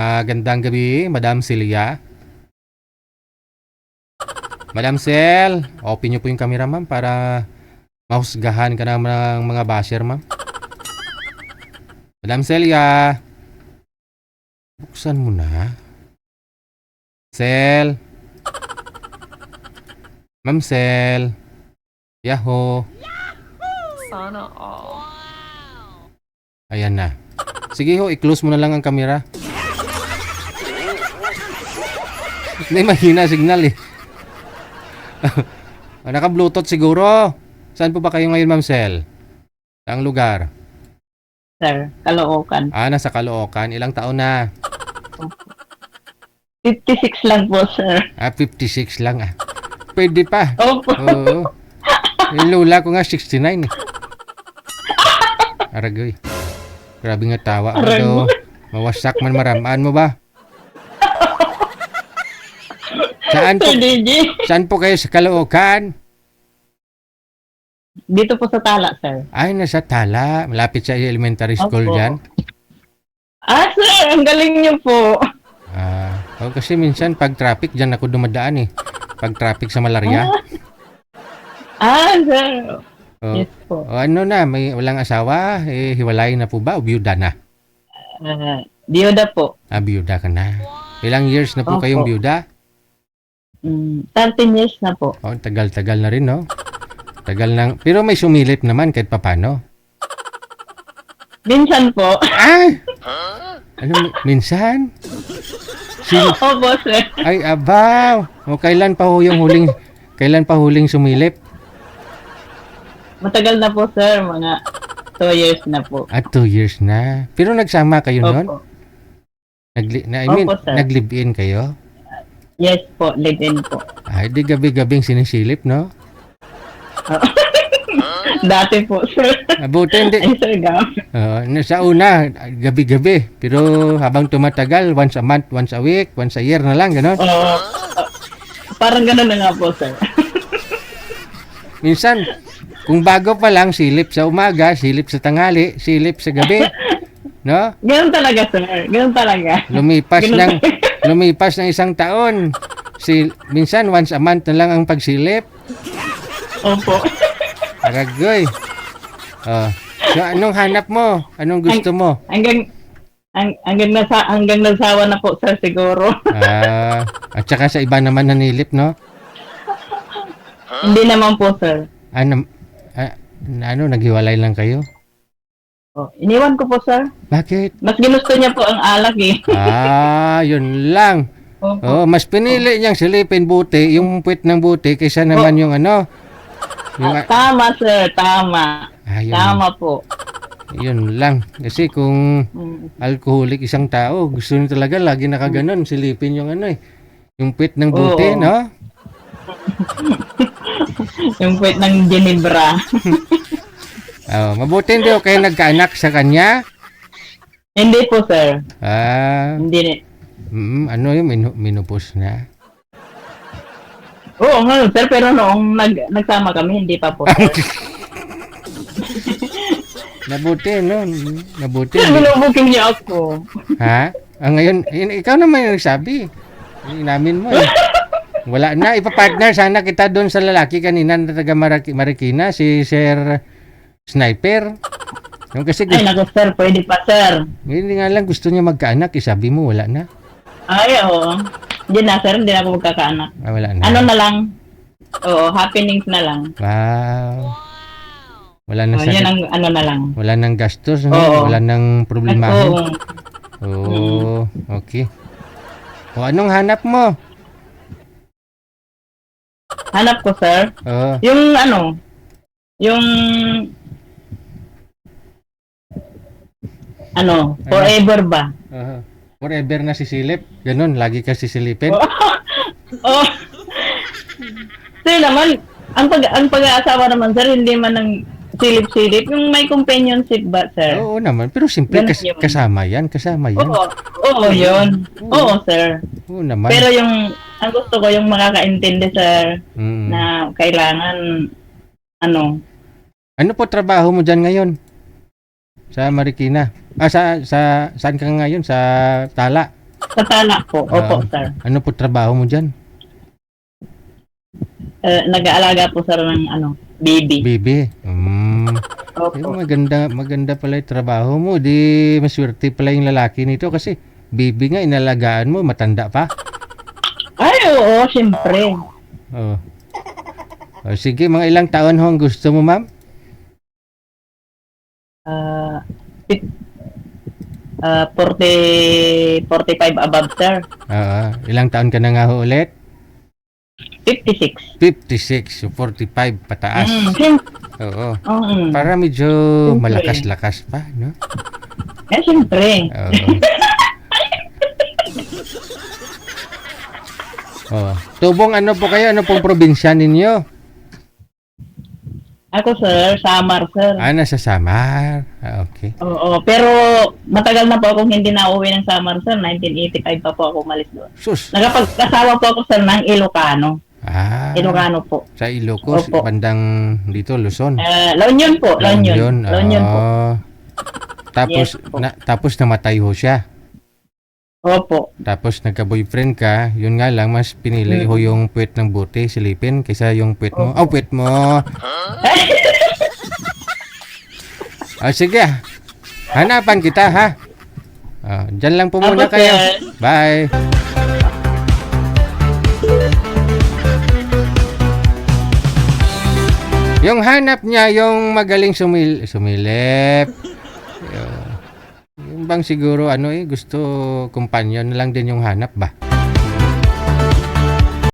Gandang gabi, Madam Celia. Madam Cel, open niyo po yung camera, ma'am, para mahusgahan ka ng mga basher, ma'am. Madam Celia, buksan mo na. Cel. Ma'am Cel. Yahoo. Sana all. Ayan na. Sige ho, i-close mo na lang ang camera. Hindi, mahina signal eh. Naka-bluetooth siguro. Saan po ba kayo ngayon, Ma'am Cel? Saang lugar? Sir, Caloocan. Nasa Caloocan. Ilang taon na? 56 lang po, sir. 56 lang ah. Pwede pa. Opo. Oo. Yung lula ko nga 69 eh. Aragoy. Grabe nga tawa. Ano, mawasak man maramaan mo ba? Saan po, Sir DJ. saan po kayo sa Caloocan? Dito po sa Tala, sir. Ay, nasa Tala. Malapit sa elementary school Opo. dyan. Sir, ang galing niyo po. Kasi minsan pag traffic dyan ako dumadaan eh. Pag traffic sa Malaria. Sir. Oh, Yes po. ano na, may walang asawa? Hiwalay na po ba o biyuda na? Dioda po. Biyuda ka na. Ilang years na po Opo. kayong biyuda? 13 years na po. Tagal-tagal na rin, no? Tagal nang... Pero may sumilip naman kahit papano. Minsan po. Minsan? Opo, sir. Ay, abaw! Kailan pa huling sumilip? Matagal na po, sir. Mga 2 years na po. 2 years na. Pero nagsama kayo noon? Opo. Opo, sir. Nag-live-in kayo? Yes po, live-in po. Di gabi-gabing sinisilip, no? Dati po, sir. Buti hindi. Ay, sir, Sa una, gabi-gabi. Pero habang tumatagal, once a month, once a week, once a year na lang, gano'n. Parang gano'n na nga po, sir. Minsan, kung bago pa lang, silip sa umaga, silip sa tanghali, silip sa gabi. No? Gano'n talaga, sir. Gano'n talaga. Lumipas ng isang taon. Minsan, once a month na lang ang pagsilip. Opo. Aragoy. So, anong hanap mo? Anong gusto mo? Hanggang nasawa na po, sir, siguro. At saka sa iba naman nanilip, no? Hindi naman po, sir. Naghiwalay lang kayo? Iniwan ko po, sir. Bakit? Mas ginusto niya po ang alak, eh. Yun lang. Opo. Mas pinili niyang silipin buti, yung puwit ng buti, kaysa naman yung ano. Tama, sir. Tama. Yun, Tama po. yun lang. Kasi kung Mm. alcoholic isang tao, gusto niya talaga lagi nakaganon, silipin yung ano eh. Yung puwit ng buti, Oo. no? Yung puwet ng Ginebra. Mabuti hindi kayo nagkaanak sa kanya. Hindi po, sir. Hindi. Ano yung minupos na? Oo, ngayon, sir. Pero noong nagsama kami, hindi pa po, sir. Nabuti, no? Nabuti. Binubuking niya ako. Ha? Ngayon, ikaw naman yung nagsabi. Inamin mo eh. Wala na. Ipapartner sana kita doon sa lalaki kanina na taga Marikina, si Sir Sniper. Yung kasi Ay, naku, sir. Pwede pa, sir. hindi nga lang gusto niya magkaanak. Sabi mo, wala na. Ay, oo. Hindi na, sir. Hindi na ako magkakaanak. Wala na. Ano na lang? Oo, happenings na lang. Wow. Wala na Yan sakit. ang ano na lang. Wala nang gastos. No? Oo. Wala nang problema. Oo. Okay. Anong hanap mo? Hanap ko, sir. Yung forever ba? Forever na sisilip. Ganun, lagi ka sisilipin. Oh. Sir naman, ang pag-aasawa naman, sir, hindi man ng silip-silip. Yung may companionship ba, sir? Oo naman, pero simple Ganun yun. kasama yan. Oo, yun. Oo, sir. Oo naman. Pero ang gusto ko yung makakaintindi, sir, Mm. na kailangan, Ano po trabaho mo dyan ngayon? Sa Marikina? Saan ka ngayon? Sa Tala? Sa Tala po. Opo, sir. Ano po trabaho mo dyan? Nag-aalaga po, sir, ng baby. Baby. Opo. Maganda pala yung trabaho mo. Di maswerte pala yung lalaki nito kasi baby nga inalagaan mo, matanda pa. Ay, oo, siyempre. Oh. Sige, mga ilang taon ho ang gusto mo, ma'am? 45 above, sir. Ilang taon ka na nga ho ulit? 56. 56, so 45 pataas. Oo. Para medyo Siyempre. malakas-lakas pa, no? Siyempre. Oo. Tubong ano po kayo? Ano pong probinsya ninyo? Ako, sir, Samar, sir. Nasa Samar. Okay. Oo, pero matagal na po akong hindi na-uwi ng Samar, sir. 1985 pa po ako umalis doon. Sus. Nagapag-asawa po ako, sir, ng Ilocano. Ilocano po. Sa Ilocos, Opo. bandang dito, Luzon. La Union po. La Union. La Union po. Tapos, Yes po. tapos namatay ho siya. Opo. Tapos nagka-boyfriend ka, yun nga lang, mas pinili ho yung puwet ng buti, silipin, kaysa yung puwet mo. Puwet mo! Sige, hanapan kita, ha? Dyan lang po muna Apo, kayo. sir. Bye! Yung hanap niya, yung magaling sumilip. Yung bang siguro, gusto companion na lang din yung hanap ba?